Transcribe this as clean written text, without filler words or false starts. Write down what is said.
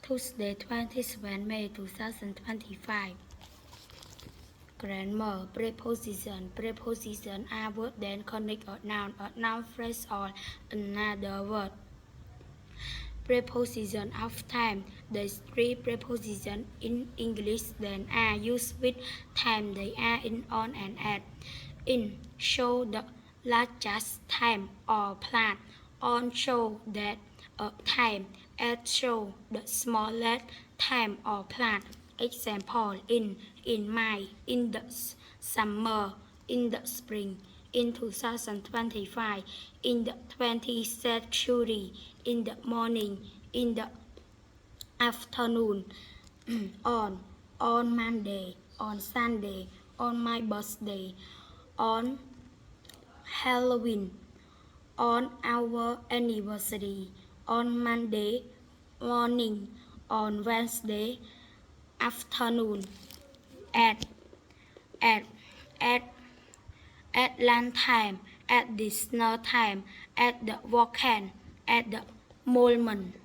Tuesday, 27 May 2025. Grammar. Preposition. Preposition are words that connect a noun phrase or another word. Preposition of time. There's three prepositions in English that are used with time. They are in, on, and at. In show the largest time or plant. On show that a time. At show the smallest time or plant. Example: in May, in the summer, in the spring, in 2025, in the 20th century, in the morning, in the afternoon, on Monday, on Sunday, on my birthday, on Halloween, on our anniversary, on Monday morning, on Wednesday afternoon, at at at at lunch time, at dinner time, at the weekend, at the moment.